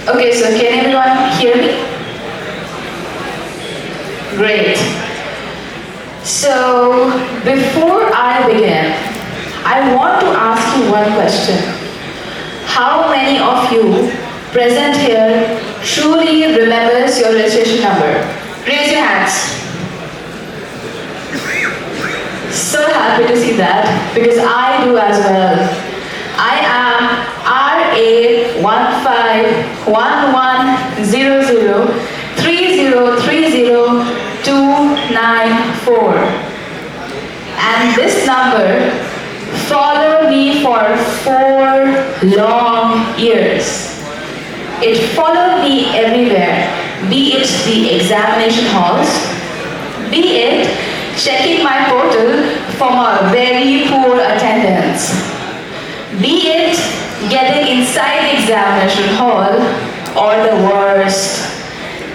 Okay, so can everyone hear me? Great. So, before I begin, I want to ask you one question. How many of you present here truly remembers your registration number? Raise your hands. So happy to see that because I do as well. I am RA15110030300294, and this number followed me for 4 long years. It followed me everywhere, be it the examination halls, be it checking my portal for my very poor attendance, be it getting inside the examination hall, or the worst,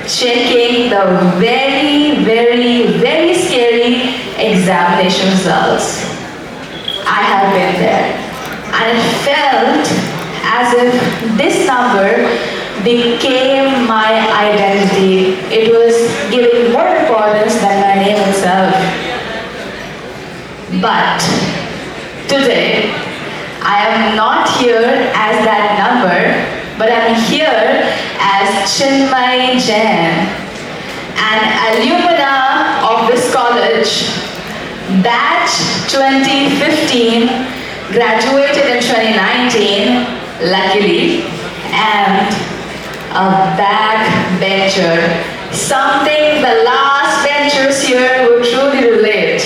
checking the very scary examination results. I have been there, and it felt as if this number became my identity. It was giving more importance than my name itself. But today, I am not here as that number, but I'm here as Chinmay Jain, an alumna of this college, batch 2015, graduated in 2019, luckily, and a backbencher, something the last benchers here would truly relate.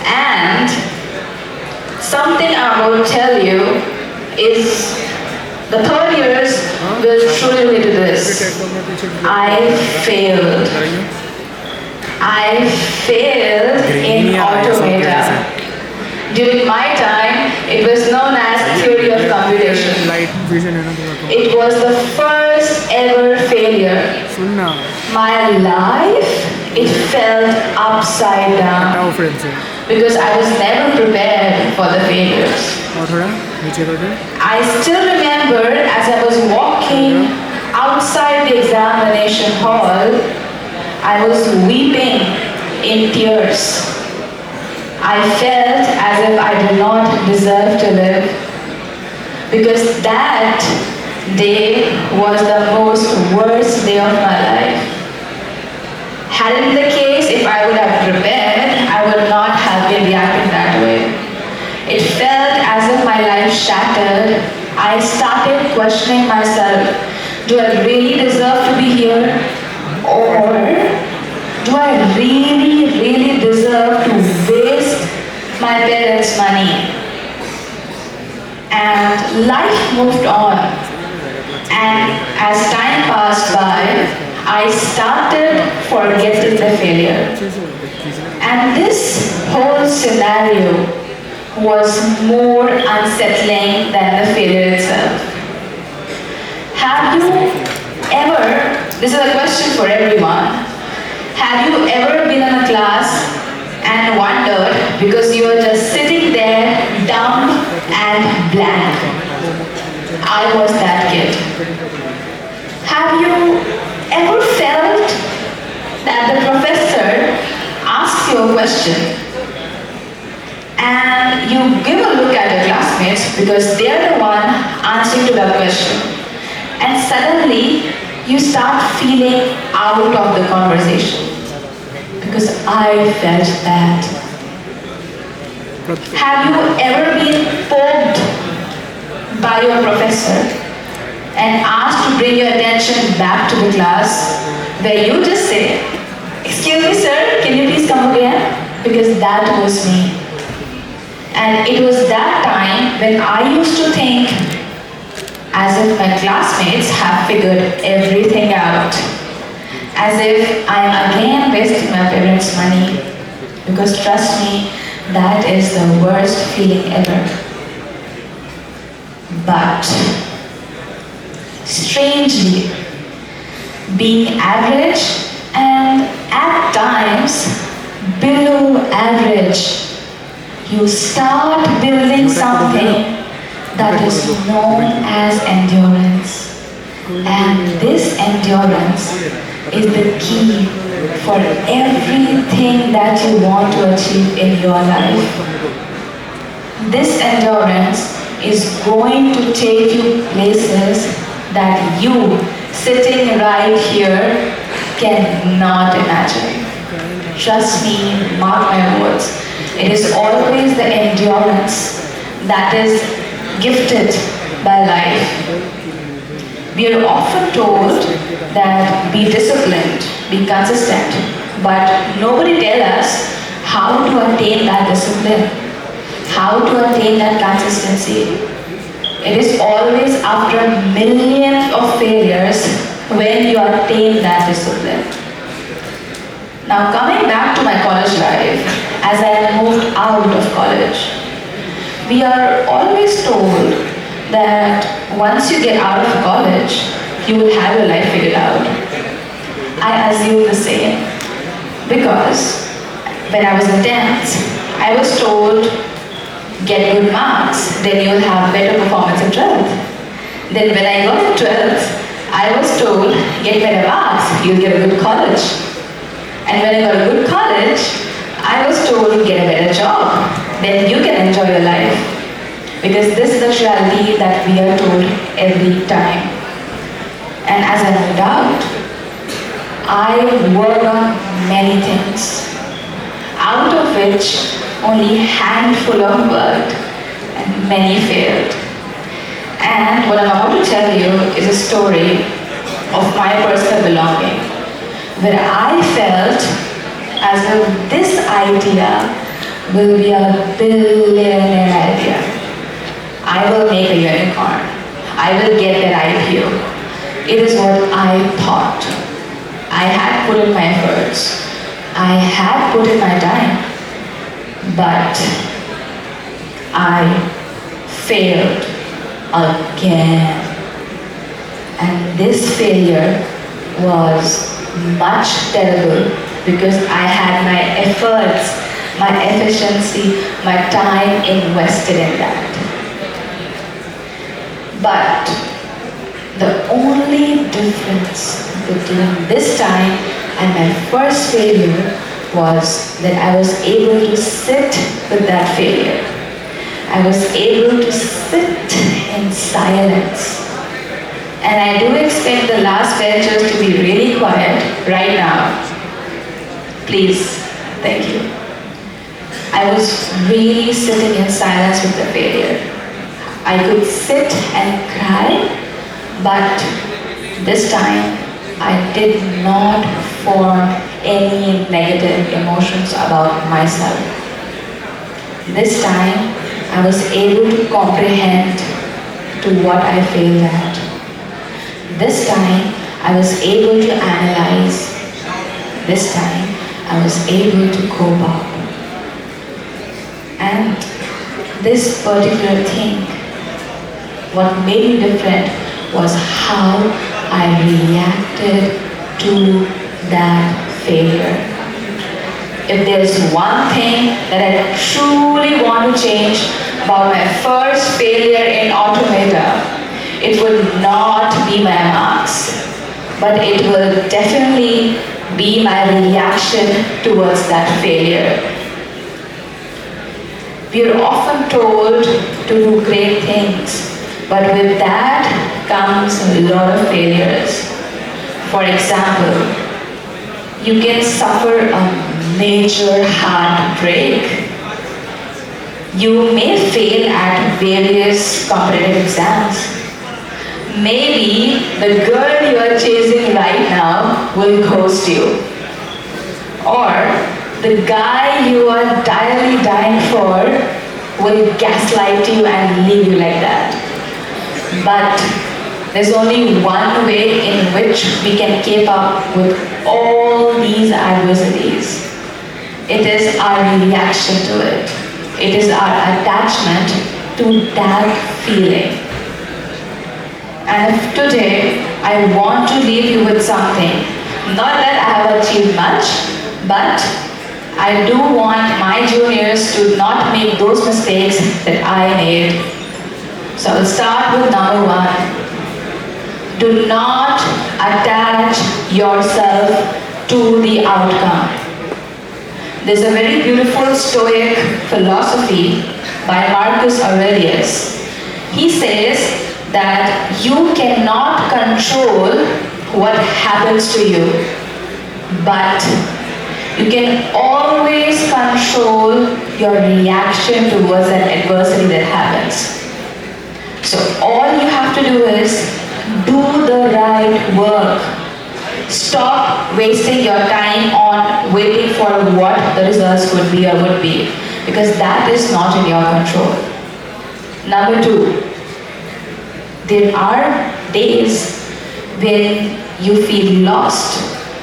And something I will tell you is the third years will truly relate to this. I failed. I failed in automata. During my time, it was known as theory of computation. It was the first ever failure. My life, it felt upside down because I was never prepared for the failures. I still remember as I was walking outside the examination hall, I was weeping in tears. I felt as if I did not deserve to live because that day was the most worst day of my life. Had it been the case, if I would have prepared, I would not have been reacting that way. It felt as if my life shattered. I started questioning myself. Do I really deserve to be here? Or do I really deserve to waste my parents' money? And life moved on. And as time passed by, I started forgetting the failure. And this whole scenario was more unsettling than the failure itself. Have you ever, this is a question for everyone, have you ever been in a class and wondered because you were just sitting there dumb and blank? I was that kid. Have you ever felt that the professor asks you a question and you give a look at your classmates because they're the one answering to that question, and suddenly you start feeling out of the conversation? Because I felt that. Have you ever been poked by your professor and asked to bring your attention back to the class, where you just say, "Excuse me sir, can you please come again?" Because that was me. And it was that time when I used to think as if my classmates have figured everything out, as if I am again wasting my parents' money. Because trust me, that is the worst feeling ever. But strangely, being average and at times below average, you start building something that is known as endurance. And endurance is the key for everything that you want to achieve in your life. This endurance is going to take you places that you, sitting right here, cannot imagine. Trust me, mark my words. It is always the endurance that is gifted by life. We are often told that be disciplined, be consistent, but nobody tells us how to attain that discipline, how to attain that consistency. It is always after millions of failures when you attain that discipline. Now coming back to my college life, as I moved out of college, we are always told that once you get out of college, you will have your life figured out. I assume the same because when I was in 10th, I was told get good marks, then you'll have better performance in 12th. Then when I got in 12th, I was told get better marks, you'll get a good college. And when I got a good college, I was told get a better job, then you can enjoy your life. Because this is the reality that we are told every time. And as I moved out, I worked on many things, out of which only a handful of worked and many failed. And what I'm about to tell you is a story of my personal belonging, where I felt as if this idea will be a billionaire idea. I will make a unicorn. I will get that IPO. It is what I thought. I had put in my efforts. I had put in my time. But I failed again. And this failure was much terrible because I had my efforts, my efficiency, my time invested in that. But the only difference between this time and my first failure was that I was able to sit with that failure. I was able to sit in silence. And I do expect the last benchers to be really quiet right now. Please, thank you. I was really sitting in silence with the failure. I could sit and cry, but this time I did not form any negative emotions about myself. This time I was able to comprehend to what I failed at. This time I was able to analyze. This time I was able to cope up. And this particular thing, what made me different was how I reacted to that failure. If there's one thing that I truly want to change about my first failure in Automata, it would not be my marks, but it will definitely be my reaction towards that failure. We are often told to do great things, but with that comes a lot of failures. For example, you can suffer a major heartbreak. You may fail at various competitive exams. Maybe the girl you are chasing right now will ghost you. Or the guy you are direly dying for will gaslight you and leave you like that. But there's only one way in which we can keep up with all these adversities. It is our reaction to it. It is our attachment to that feeling. And today I want to leave you with something. Not that I have achieved much, but I do want my juniors to not make those mistakes that I made. So I'll start with number one. Do not attach yourself to the outcome. There's a very beautiful Stoic philosophy by Marcus Aurelius. He says that you cannot control what happens to you, but you can always control your reaction towards that adversity that happens. So all you have to do is do the right work. Stop wasting your time on waiting for what the results would be or would be, because that is not in your control. Number 2, there are days when you feel lost,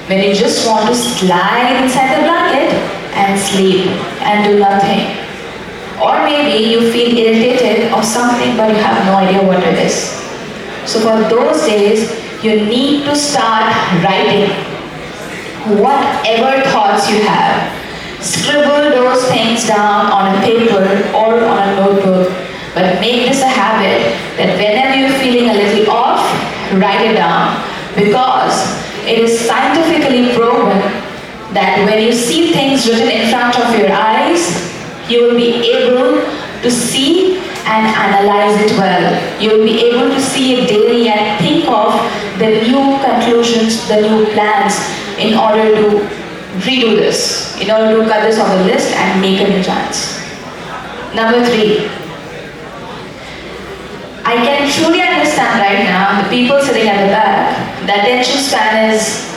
when you just want to slide inside the blanket and sleep and do nothing. Or maybe you feel irritated of something but you have no idea what it is. So for those days, you need to start writing whatever thoughts you have. Scribble those things down on a paper or on a notebook, but make this a habit that whenever you're feeling a little off, write it down, because it is scientifically proven that when you see things written in front of your eyes, you will be able to see and analyze it well. You will be able to see it daily and think of the new conclusions, the new plans in order to redo this, in order to cut this off the list and make a new chance. Number 3, I can truly understand right now the people sitting at the back, the attention span is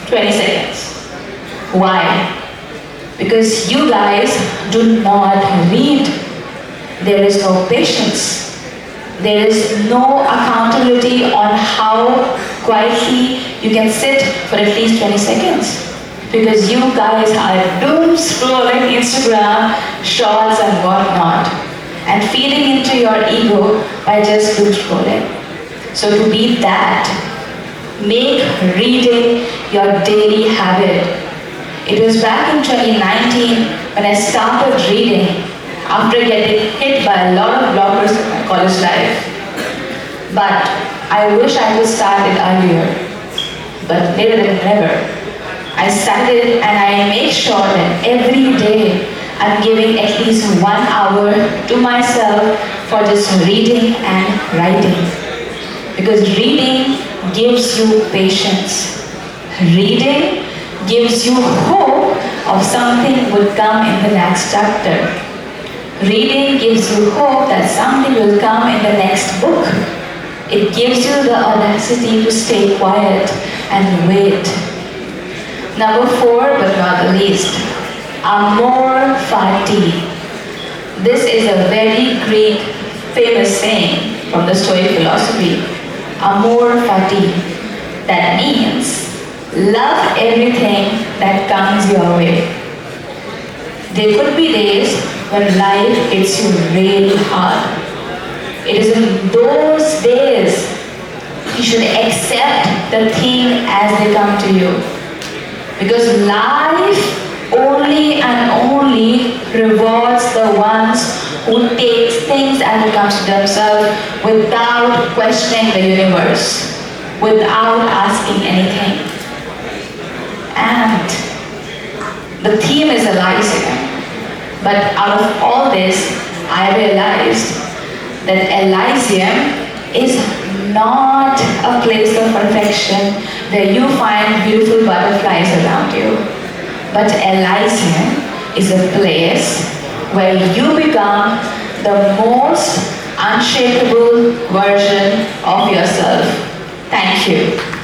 20 seconds. Why? Because you guys do not read. There is no patience. There is no accountability on how quietly you can sit for at least 20 seconds. Because you guys are doom scrolling Instagram, shorts and whatnot, and feeding into your ego by just doom scrolling. So to beat that, make reading your daily habit. It was back in 2019 when I started reading after getting hit by a lot of bloggers in my college life. But I wish I could start it earlier, but later than never. I started and I make sure that every day I'm giving at least 1 hour to myself for just reading and writing. Because reading gives you patience. Reading gives you hope of something will come in the next chapter. Reading gives you hope that something will come in the next book. It gives you the audacity to stay quiet and wait. Number 4, but not the least, amor fati. This is a very Greek famous saying from the Stoic philosophy. Amor fati. That means love everything that comes your way. There could be days when life hits you really hard. It is in those days you should accept the thing as they come to you. Because life only and only rewards the ones who take things as it comes to themselves without questioning the universe, without asking anything. And the theme is Elysium. But out of all this, I realized that Elysium is not a place of perfection where you find beautiful butterflies around you. But Elysium is a place where you become the most unshakable version of yourself. Thank you.